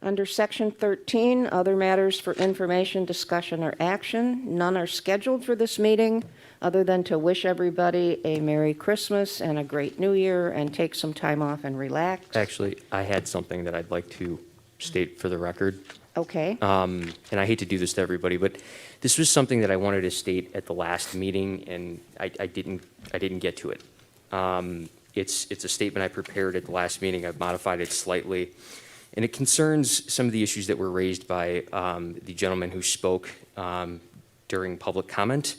Under Section 13, other matters for information, discussion, or action, none are scheduled for this meeting other than to wish everybody a Merry Christmas and a great New Year and take some time off and relax. Actually, I had something that I'd like to state for the record. Okay. And I hate to do this to everybody, but this was something that I wanted to state at the last meeting, and I didn't get to it. It's a statement I prepared at the last meeting. I've modified it slightly, and it concerns some of the issues that were raised by the gentleman who spoke during public comment,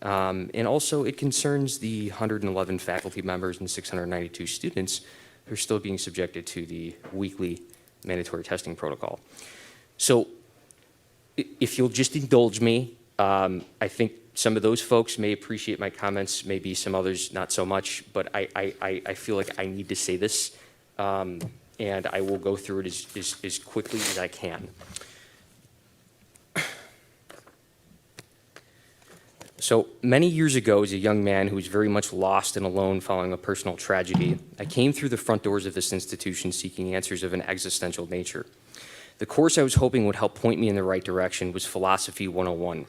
and also it concerns the 111 faculty members and 692 students who are still being subjected to the weekly mandatory testing protocol. So if you'll just indulge me, I think some of those folks may appreciate my comments, maybe some others not so much, but I feel like I need to say this, and I will go through it as quickly as I can. So many years ago, as a young man who was very much lost and alone following a personal tragedy, I came through the front doors of this institution seeking answers of an existential nature. The course I was hoping would help point me in the right direction was Philosophy 101.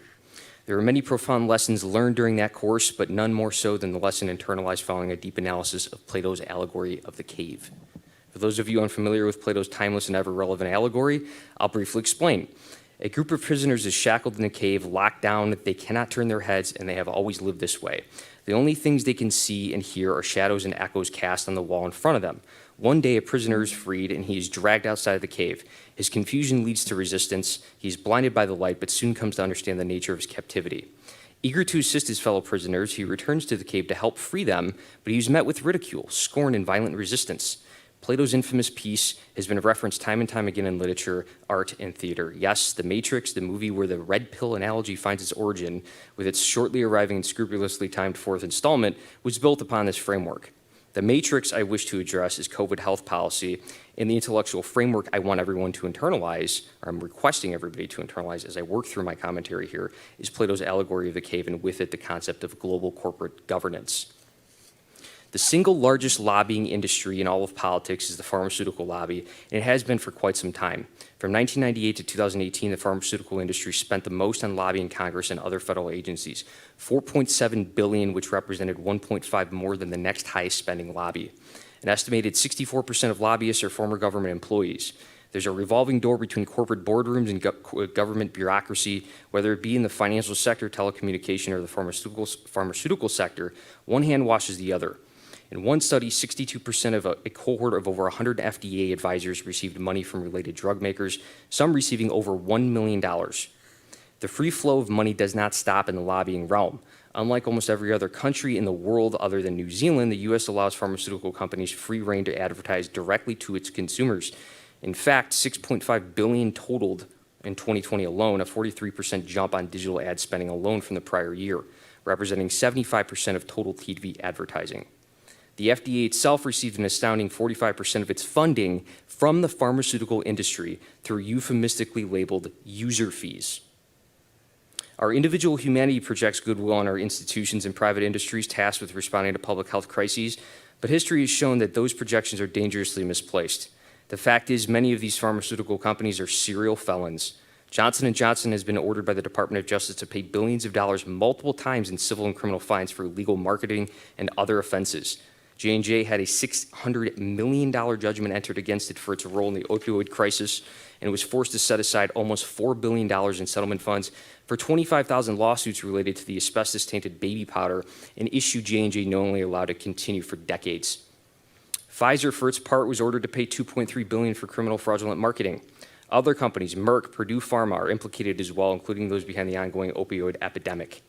There were many profound lessons learned during that course, but none more so than the lesson internalized following a deep analysis of Plato's allegory of the cave. For those of you unfamiliar with Plato's timeless and ever-relevant allegory, I'll briefly explain. A group of prisoners is shackled in a cave, locked down, they cannot turn their heads, and they have always lived this way. The only things they can see and hear are shadows and echoes cast on the wall in front of them. One day, a prisoner is freed, and he is dragged outside of the cave. His confusion leads to resistance. He is blinded by the light, but soon comes to understand the nature of his captivity. Eager to assist his fellow prisoners, he returns to the cave to help free them, but he is met with ridicule, scorn, and violent resistance. Plato's infamous piece has been referenced time and time again in literature, art, and theater. Yes, The Matrix, the movie where the red pill analogy finds its origin, with its shortly arriving and scrupulously timed fourth installment, was built upon this framework. The matrix I wish to address is COVID health policy, and the intellectual framework I want everyone to internalize, or I'm requesting everybody to internalize as I work through my commentary here, is Plato's allegory of the cave, and with it the concept of global corporate governance. The single largest lobbying industry in all of politics is the pharmaceutical lobby, and it has been for quite some time. From 1998 to 2018, the pharmaceutical industry spent the most on lobbying Congress and other federal agencies, $4.7 billion, which represented 1.5 more than the next highest spending lobby. An estimated 64% of lobbyists are former government employees. There's a revolving door between corporate boardrooms and government bureaucracy, whether it be in the financial sector, telecommunication, or the pharmaceutical sector. One hand washes the other. In one study, 62% of a cohort of over 100 FDA advisors received money from related drug makers, some receiving over $1 million. The free flow of money does not stop in the lobbying realm. Unlike almost every other country in the world other than New Zealand, the U.S. allows pharmaceutical companies free rein to advertise directly to its consumers. In fact, $6.5 billion totaled in 2020 alone, a 43% jump on digital ad spending alone from the prior year, representing 75% of total TV advertising. The FDA itself received an astounding 45% of its funding from the pharmaceutical industry through euphemistically labeled user fees. Our individual humanity projects goodwill on our institutions and private industries tasked with responding to public health crises, but history has shown that those projections are dangerously misplaced. The fact is, many of these pharmaceutical companies are serial felons. Johnson & Johnson has been ordered by the Department of Justice to pay billions of dollars multiple times in civil and criminal fines for illegal marketing and other offenses. J&J had a $600 million judgment entered against it for its role in the opioid crisis, and was forced to set aside almost $4 billion in settlement funds for 25,000 lawsuits related to the asbestos-tainted baby powder, an issue J&J knowingly allowed to continue for decades. Pfizer, for its part, was ordered to pay $2.3 billion for criminal fraudulent marketing. Other companies, Merck, Purdue Pharma, are implicated as well, including those behind the ongoing opioid epidemic.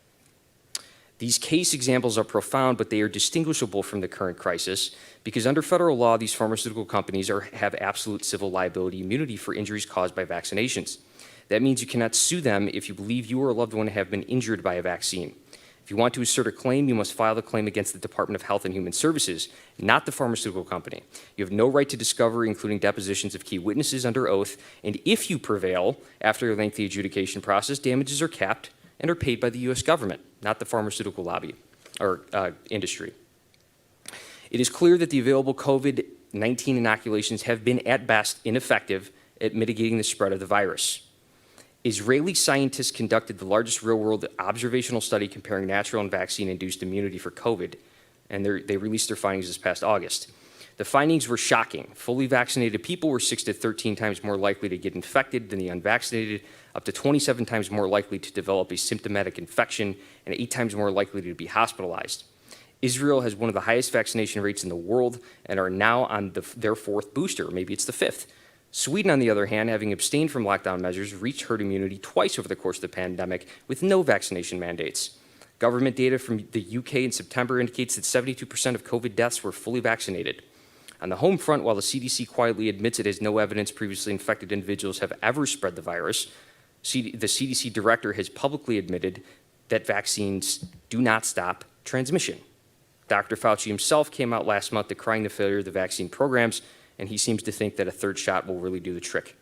These case examples are profound, but they are distinguishable from the current crisis because under federal law, these pharmaceutical companies have absolute civil liability immunity for injuries caused by vaccinations. That means you cannot sue them if you believe you or a loved one have been injured by a vaccine. If you want to assert a claim, you must file the claim against the Department of Health and Human Services, not the pharmaceutical company. You have no right to discovery, including depositions of key witnesses under oath, and if you prevail after a lengthy adjudication process, damages are capped and are paid by the U.S. government, not the pharmaceutical lobby or industry. It is clear that the available COVID-19 inoculations have been at best ineffective at mitigating the spread of the virus. Israeli scientists conducted the largest real-world observational study comparing natural and vaccine-induced immunity for COVID, and they released their findings this past August. The findings were shocking. Fully vaccinated people were 6 to 13 times more likely to get infected than the unvaccinated, up to 27 times more likely to develop a symptomatic infection, and 8 times more likely to be hospitalized. Israel has one of the highest vaccination rates in the world and are now on their 4th booster, maybe it's the 5th. Sweden, on the other hand, having abstained from lockdown measures, reached herd immunity twice over the course of the pandemic with no vaccination mandates. Government data from the UK in September indicates that 72% of COVID deaths were fully vaccinated. On the home front, while the CDC quietly admits it has no evidence previously infected individuals have ever spread the virus, the CDC director has publicly admitted that vaccines do not stop transmission. Dr. Fauci himself came out last month decrying the failure of the vaccine programs, and he seems to think that a 3rd shot will really do the trick.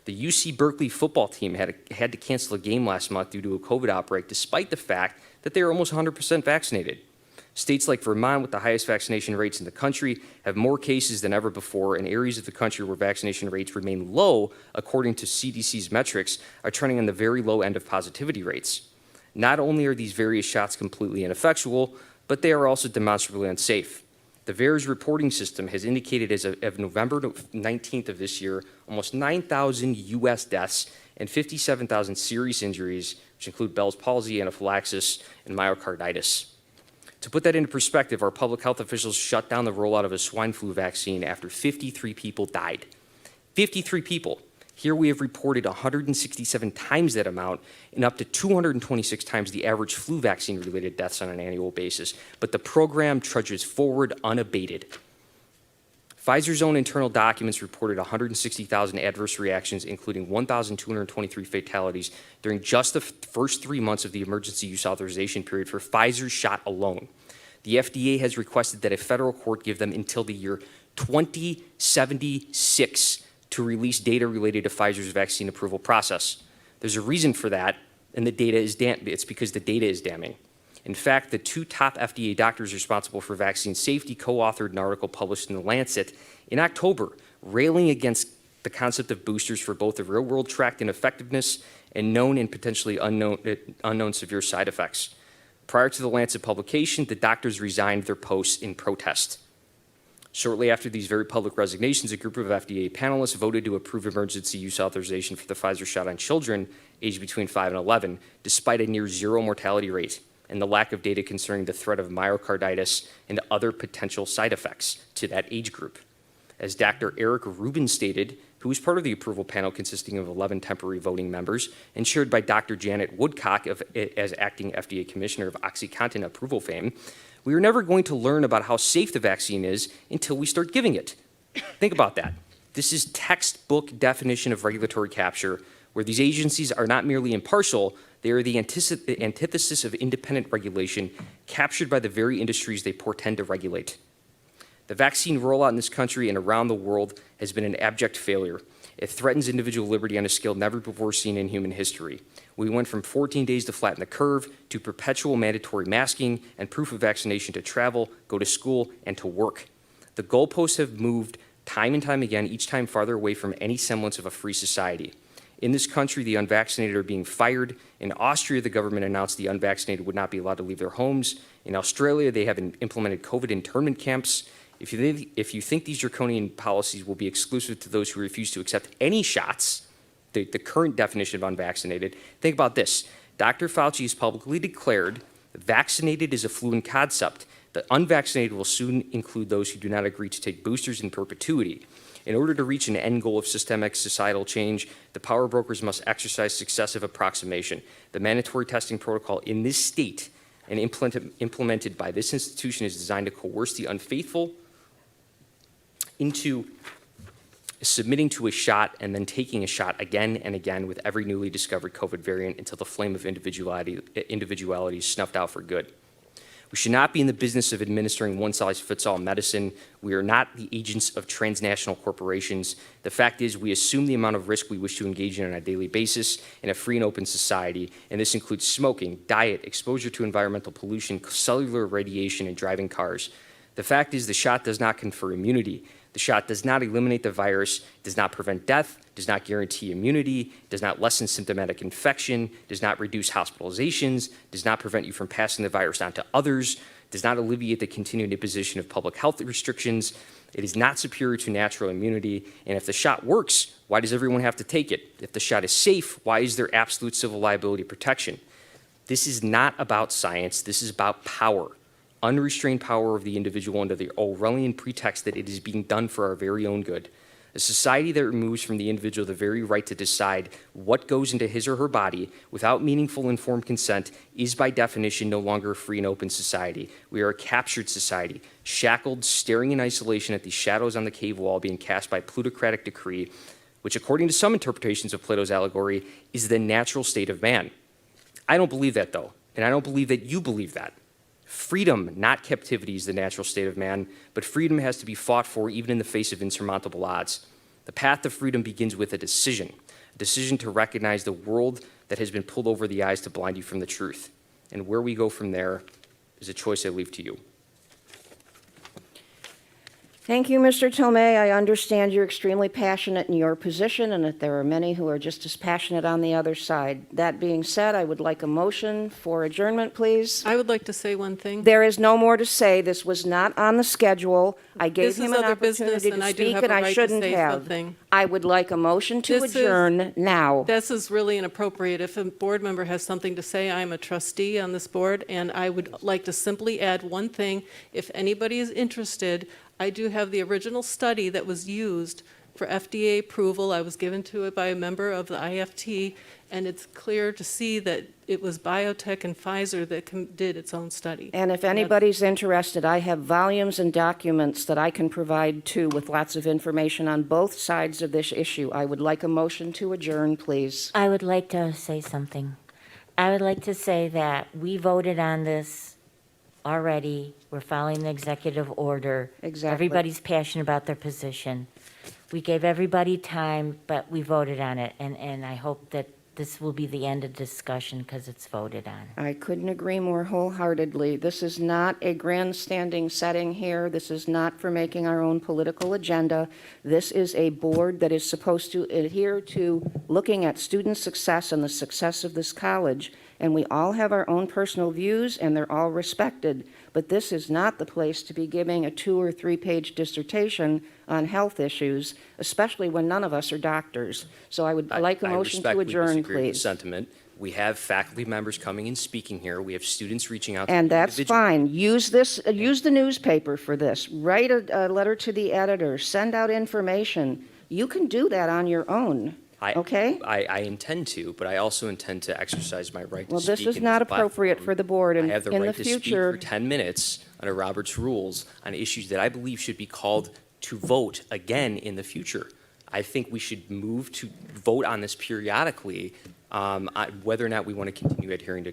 The UC Berkeley football team had to cancel a game last month due to a COVID outbreak, despite the fact that they are almost 100% vaccinated. States like Vermont, with the highest vaccination rates in the country, have more cases than ever before, and areas of the country where vaccination rates remain low, according to CDC's metrics, are trending on the very low end of positivity rates. Not only are these various shots completely ineffectual, but they are also demonstrably unsafe. The VAERS reporting system has indicated as of November 19th of this year, almost 9,000 U.S. deaths and 57,000 serious injuries, which include Bell's palsy, anaphylaxis, and myocarditis. To put that into perspective, our public health officials shut down the rollout of a swine flu vaccine after 53 people died. 53 people. Here we have reported 167 times that amount and up to 226 times the average flu vaccine-related deaths on an annual basis. But the program trudges forward unabated. Pfizer's own internal documents reported 160,000 adverse reactions, including 1,223 fatalities during just the first 3 months of the emergency use authorization period for Pfizer's shot alone. The FDA has requested that a federal court give them until the year 2076 to release data related to Pfizer's vaccine approval process. There's a reason for that, and it's because the data is damning. In fact, the 2 top FDA doctors responsible for vaccine safety co-authored an article published in The Lancet in October, railing against the concept of boosters for both the real-world tracked ineffectiveness and known and potentially unknown severe side effects. Prior to the Lancet publication, the doctors resigned their posts in protest. Shortly after these very public resignations, a group of FDA panelists voted to approve emergency use authorization for the Pfizer shot on children aged between 5 and 11, despite a near zero mortality rate and the lack of data concerning the threat of myocarditis and other potential side effects to that age group. As Dr. Eric Rubin stated, who was part of the approval panel consisting of 11 temporary voting members and chaired by Dr. Janet Woodcock as acting FDA commissioner of OxyContin approval fame, we are never going to learn about how safe the vaccine is until we start giving it. Think about that. This is textbook definition of regulatory capture, where these agencies are not merely impartial, they are the antithesis of independent regulation captured by the very industries they portend to regulate. The vaccine rollout in this country and around the world has been an abject failure. It threatens individual liberty on a scale never before seen in human history. We went from 14 days to flatten the curve to perpetual mandatory masking and proof of vaccination to travel, go to school, and to work. The goalposts have moved time and time again, each time farther away from any semblance of a free society. In this country, the unvaccinated are being fired. In Austria, the government announced the unvaccinated would not be allowed to leave their homes. In Australia, they have implemented COVID internment camps. If you think these draconian policies will be exclusive to those who refuse to accept any shots, the current definition of unvaccinated, think about this. Dr. Fauci has publicly declared vaccinated is a fluid concept. The unvaccinated will soon include those who do not agree to take boosters in perpetuity. In order to reach an end goal of systemic societal change, the power brokers must exercise successive approximation. The mandatory testing protocol in this state and implemented by this institution is designed to coerce the unfaithful into submitting to a shot and then taking a shot again and again with every newly discovered COVID variant until the flame of individuality is snuffed out for good. We should not be in the business of administering one-size-fits-all medicine. We are not the agents of transnational corporations. The fact is, we assume the amount of risk we wish to engage in on a daily basis in a free and open society, and this includes smoking, diet, exposure to environmental pollution, cellular radiation, and driving cars. The fact is, the shot does not confer immunity. The shot does not eliminate the virus, does not prevent death, does not guarantee immunity, does not lessen symptomatic infection, does not reduce hospitalizations, does not prevent you from passing the virus on to others, does not alleviate the continued imposition of public health restrictions. It is not superior to natural immunity. And if the shot works, why does everyone have to take it? If the shot is safe, why is there absolute civil liability protection? This is not about science. This is about power. Unrestrained power of the individual under the Orwellian pretext that it is being done for our very own good. A society that removes from the individual the very right to decide what goes into his or her body without meaningful informed consent is by definition no longer a free and open society. We are a captured society, shackled, staring in isolation at the shadows on the cave wall being cast by plutocratic decree, which according to some interpretations of Plato's allegory is the natural state of man. I don't believe that though, and I don't believe that you believe that. Freedom, not captivity, is the natural state of man, but freedom has to be fought for even in the face of insurmountable odds. The path to freedom begins with a decision to recognize the world that has been pulled over the eyes to blind you from the truth. And where we go from there is a choice I leave to you. Thank you, Mr. Tomei. I understand you're extremely passionate in your position and that there are many who are just as passionate on the other side. That being said, I would like a motion for adjournment, please. I would like to say one thing. There is no more to say. This was not on the schedule. I gave This is him an other business, opportunity and to I do speak, have and a I right to shouldn't say have. something. I would like a motion to This is- adjourn now. This is really inappropriate. If a board member has something to say, I am a trustee on this board, and I would like to simply add one thing. If anybody is interested, I do have the original study that was used for FDA approval. I was given to it by a member of the IFT, and it's clear to see that it was biotech and Pfizer that did its own study. And if anybody's interested, I have volumes and documents that I can provide too with lots of information on both sides of this issue. I would like a motion to adjourn, please. I would like to say something. I would like to say that we voted on this already. We're following the executive order. Exactly. Everybody's passionate about their position. We gave everybody time, but we voted on it, and I hope that this will be the end of discussion because it's voted on. I couldn't agree more wholeheartedly. This is not a grandstanding setting here. This is not for making our own political agenda. This is a board that is supposed to adhere to looking at student success and the success of this college. And we all have our own personal views, and they're all respected. But this is not the place to be giving a 2- or 3-page dissertation on health issues, especially when none of us are doctors. So I would like a motion to adjourn, I respectfully disagree with the please. sentiment. We have faculty members coming and speaking here. We have students reaching out to And that's individuals. fine. Use this, use the newspaper for this. Write a letter to the editor, send out information. You can do that on your own, okay? I intend to, but I also intend to exercise my right to Well, speak. this is in not appropriate platform. for the board, I and have the in the right to speak future, for 10 minutes under Robert's rules on issues that I believe should be called to vote again in the future. I think we should move to vote on this periodically, on whether or not we want to continue adhering to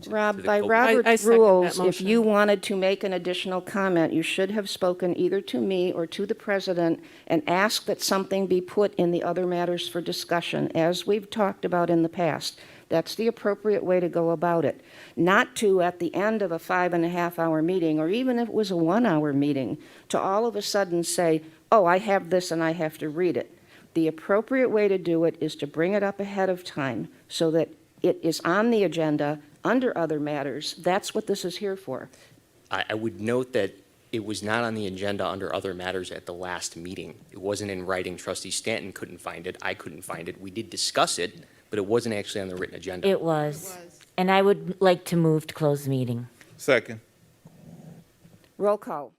Rob, the by COVID. Robert's I second that rules, if motion. you wanted to make an additional comment, you should have spoken either to me or to the president and asked that something be put in the other matters for discussion, as we've talked about in the past. That's the appropriate way to go about it. Not to, at the end of a 5.5-hour meeting, or even if it was a 1-hour meeting, to all of a sudden say, oh, I have this and I have to read it. The appropriate way to do it is to bring it up ahead of time so that it is on the agenda under other matters. That's what this is here for. I would note that it was not on the agenda under other matters at the last meeting. It wasn't in writing. Trustee Stanton couldn't find it. I couldn't find it. We did discuss it, but it wasn't actually on the written agenda. It was. And I would like to move to close the meeting. Second. Roll call.